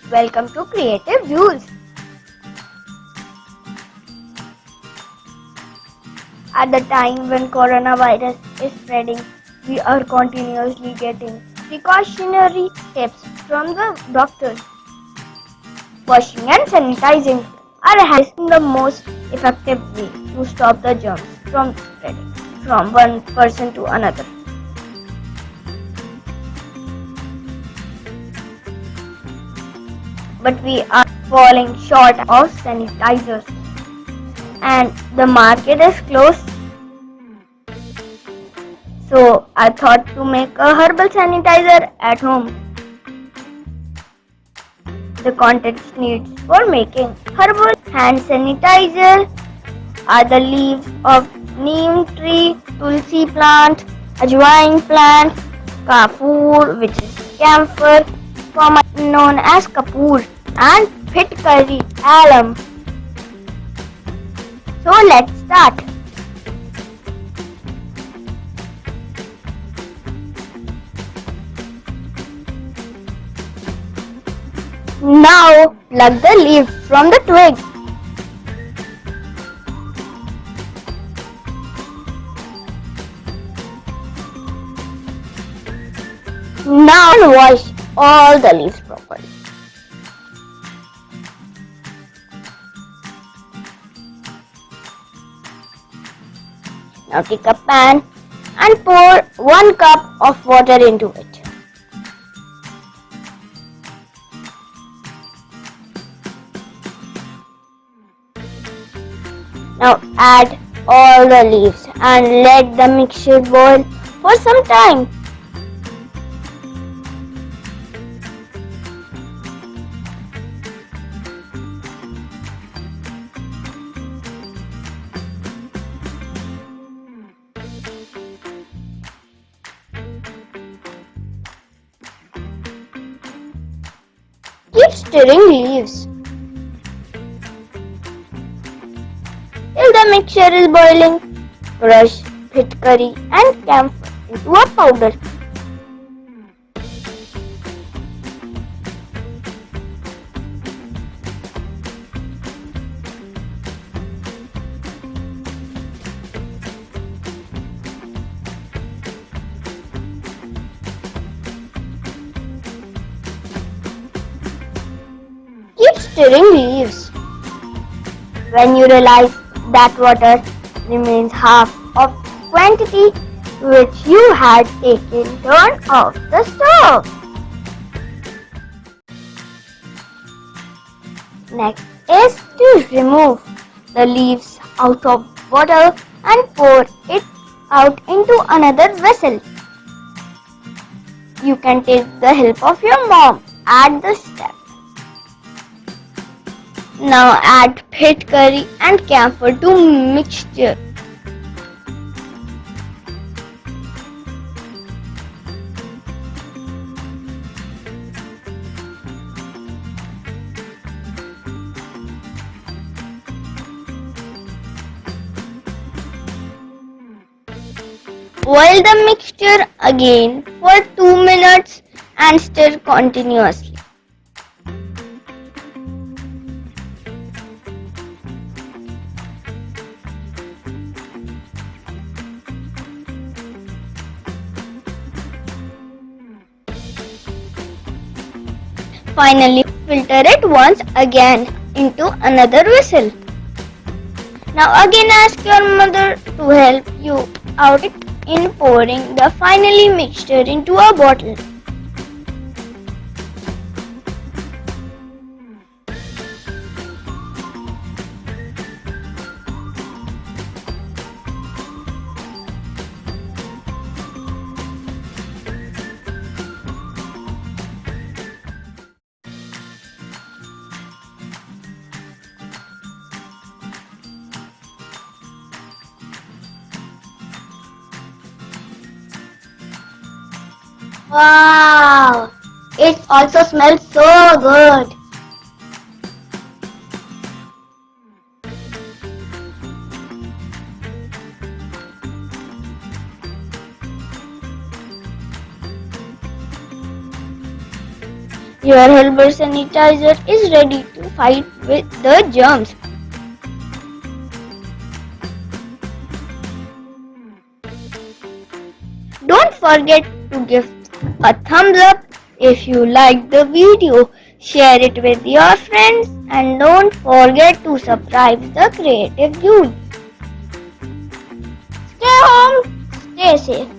Welcome to Creative Views. At the time when coronavirus is spreading, we are continuously getting precautionary tips from the doctors. Washing and sanitizing are the most effective way to stop the germs from spreading from one person to another. But we are falling short of sanitizers and the market is closed. So I thought to make a herbal sanitizer at home. The contents needs for making Herbal Hand Sanitizer are the leaves of Neem Tree, Tulsi Plant, Ajwaaein Plant, Kafoor, which is Camphor, commonly known as Kapoor, and Phitkari, Alum. So let's start. Now pluck the leaves from the twig. Now wash all the leaves properly. Now take a pan and pour 1 cup of water into it. Now add all the leaves and let the mixture boil for some time. Keep stirring leaves till the mixture is boiling. Crush Phitkari and Camphor into a powder. Keep stirring leaves. When you realize that water remains half of quantity which you had taken, turn off the stove. Next is to remove the leaves out of water and pour it out into another vessel. You can take the help of your mom at this step. Now add Phitkari and Camphor to mixture. Boil the mixture again for 2 minutes and stir continuously. Finally, filter it once again into another vessel. Now again ask your mother to help you out in pouring the finally mixture into a bottle. Wow! It also smells so good. Your herbal sanitizer is ready to fight with the germs. Don't forget to give a thumbs up if you liked the video. Share it with your friends and don't forget to subscribe the Creative Youth. Stay home, stay safe.